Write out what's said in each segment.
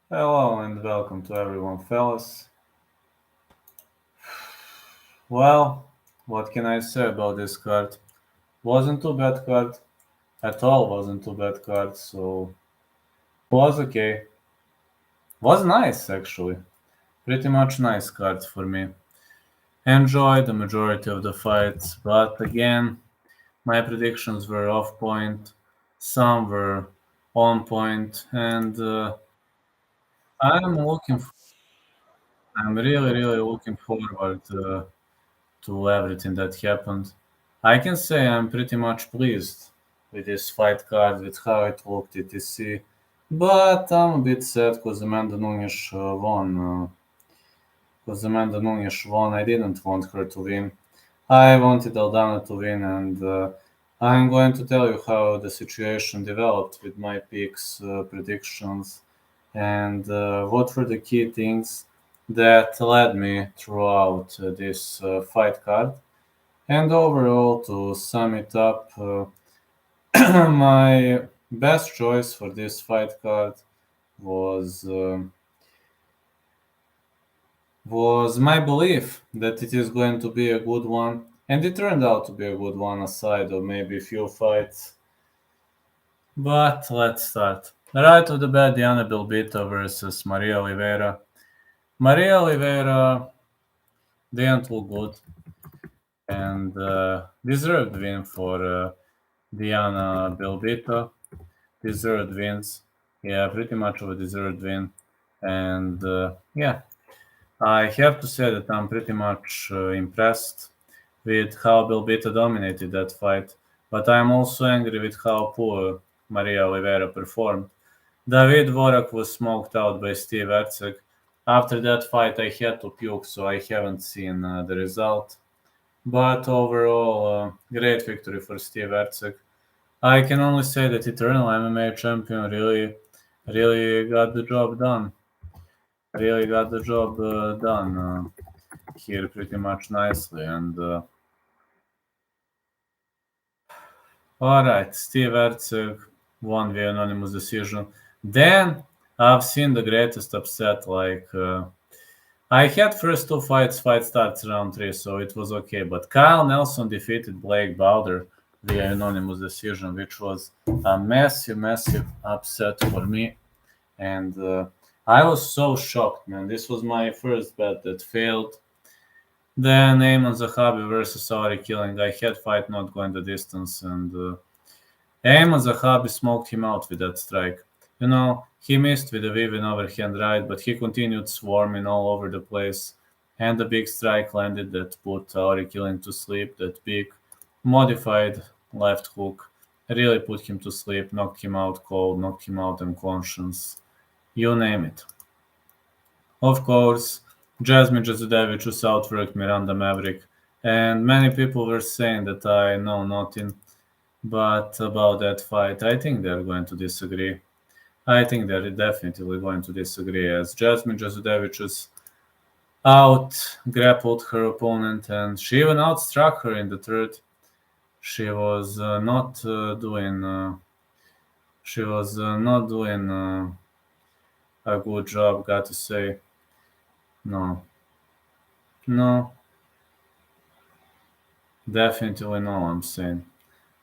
Hello and welcome to everyone, fellas. Well, what can I say about this card? Wasn't too bad card at all. Wasn't too bad card. So was okay. Was nice actually. Pretty much nice card for me. Enjoyed the majority of the fights, but again, my predictions were off point. Some were on point, and I'm looking. I'm really looking forward. To everything that happened. I can say I'm pretty much pleased with this fight card, with how it looked, etc. But I'm a bit sad because Amanda Nunes won. I didn't want her to win. I wanted Aldana to win, and I'm going to tell you how the situation developed with my picks, predictions, and what were the key things that led me throughout this fight card. And overall, to sum it up, my best choice for this fight card was was my belief that it is going to be a good one, and it turned out to be a good one, aside of maybe a few fights. But let's start. Right off the bat, Diana Belbita versus Maria Oliveira. Maria Oliveira didn't look good, and deserved win for Diana Belbita. Deserved wins. Yeah, pretty much of a deserved win. And yeah, I have to say that I'm pretty much impressed with how Belbita dominated that fight. But I'm also angry with how poor Maria Oliveira performed. David Vorak was smoked out by Steve Erceg. After that fight, I had to puke, so I haven't seen the result. But overall, great victory for Steve Erceg. I can only say that Eternal MMA champion really got the job done. Really got the job done here pretty much nicely. And all right, Steve Erceg won via unanimous decision. Then I've seen the greatest upset. Like I had first two fights. Fight starts round three, so it was okay. But Kyle Nelson defeated Blake Bowder via unanimous decision, which was a massive upset for me. And I was so shocked, man. This was my first bet that failed. Then Ayman Zahabi versus Ari Killing. I had fight not going the distance, and Ayman Zahabi smoked him out with that strike. You know, he missed with a weaving overhand right, but he continued swarming all over the place. And the big strike landed that put Ari Killing to sleep. That big modified left hook really put him to sleep, knocked him out cold, knocked him out unconscious. You name it. Of course, Jasmine Jasudavicius outworked Miranda Maverick, and many people were saying that I know nothing but about that fight. I think they're going to disagree. I think they're definitely going to disagree, as Jasmine Jasudavicius out grappled her opponent, and she even outstruck her in the third. She was not doing. She was not doing a good job. Got to say, no, no, definitely no. I'm saying,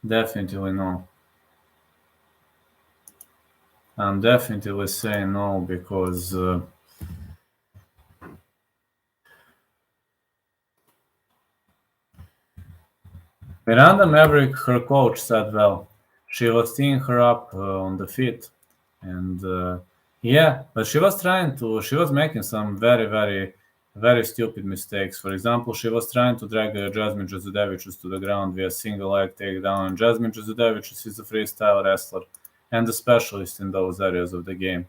definitely no. I'm definitely saying no because Miranda Maverick, her coach, said well. She was teeing her up on the feet, and yeah, but she was trying to. She was making some very stupid mistakes. For example, she was trying to drag Jasmine Jasudavicius to the ground via single leg takedown. And Jasmine Jasudavicius is a freestyle wrestler and a specialist in those areas of the game.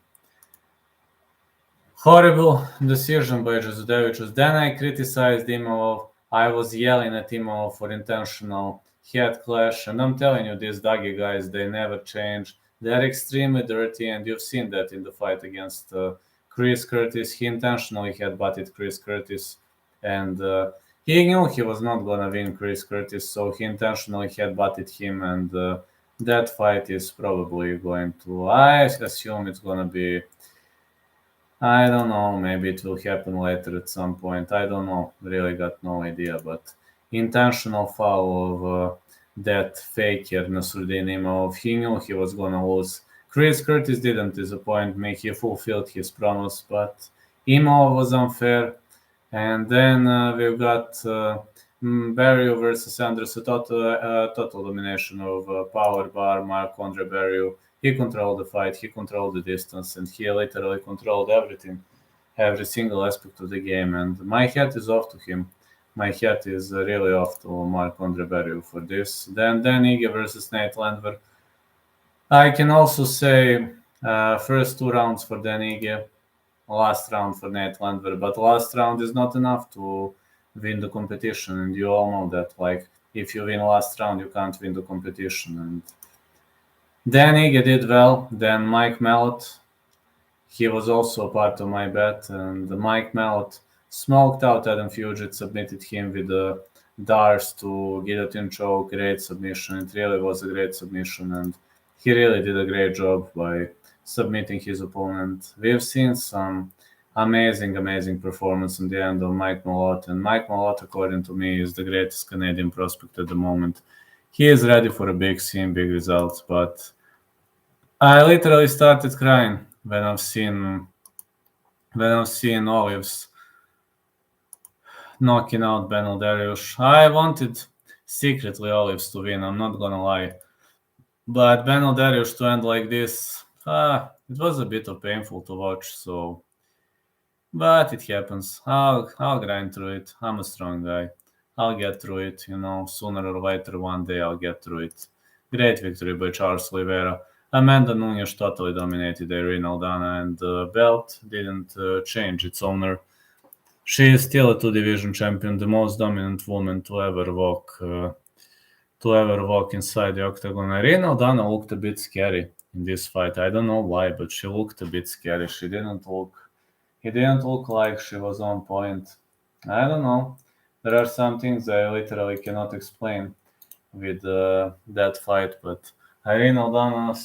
Horrible decision by Jasudavicius. Then I criticized Imavov. I was yelling at Imavov for intentional head clash. And I'm telling you, these Dagi guys, they never change. They're extremely dirty, and you've seen that in the fight against Chris Curtis. He intentionally had butted Chris Curtis, and he knew he was not going to win Chris Curtis, so he intentionally had butted him, and that fight is probably going to, I assume it's going to be I don't know. Maybe it will happen later at some point. I don't know. Really got no idea. But intentional foul of that faker Nasruddin Imamov. He knew he was gonna lose. Chris Curtis didn't disappoint me. He fulfilled his promise, but Imamov was unfair. And then we've got Barrio versus Anderson. Total domination of power bar. Marc-Andre Barrio. He controlled the fight. He controlled the distance, and he literally controlled everything, every single aspect of the game. And my hat is off to him. My hat is really off to Marc-Andre Barrio for this. Then Ige versus Nate Landwehr. I can also say first two rounds for Dan Ige, last round for Nate Landwehr, but last round is not enough to win the competition, and you all know that. Like, if you win last round, you can't win the competition. And Dan Ige did well. Then Mike Malott, he was also a part of my bet, and Mike Malott smoked out Adam Fugit, submitted him with the Dars to guillotine choke, great submission. It really was a great submission, and he really did a great job by submitting his opponent. We've seen some amazing performance in the end of Mike Malott, and Mike Malott, according to me, is the greatest Canadian prospect at the moment. He is ready for a big scene, big results, but I literally started crying when I've seen Olives knocking out Benel Dariush. I wanted secretly Olives to win, I'm not gonna lie. But Benel Dariush to end like this, it was a bit of painful to watch, so but it happens. I'll grind through it. I'm a strong guy. I'll get through it, sooner or later one day I'll get through it. Great victory by Charles Oliveira. Amanda Nunes totally dominated Irene Aldana, and the belt didn't change its owner. She is still a two-division champion, the most dominant woman to ever walk inside the octagon. Irene Aldana looked a bit scary in this fight. I don't know why, but she looked a bit scary. It didn't look like she was on point. I don't know. There are some things I literally cannot explain with that fight, but Irene Aldana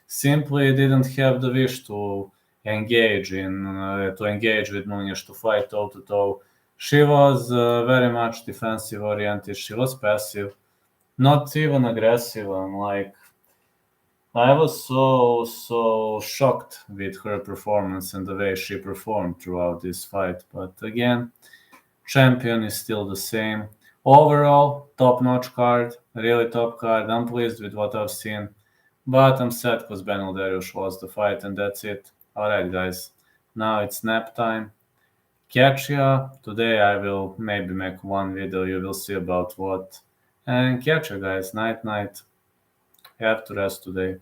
simply didn't have the wish to engage with Nunes, to fight toe to toe. She was very much defensive oriented. She was passive, not even aggressive. And like, I was so shocked with her performance and the way she performed throughout this fight. But again, champion is still the same. Overall, top-notch card, really top card. I'm pleased with what I've seen, but I'm sad because Benel Dariush lost the fight, and that's it. All right, guys, now it's nap time. Catch ya. Today I will maybe make one video. You will see about what. And catch ya, guys. Night. I have to rest today.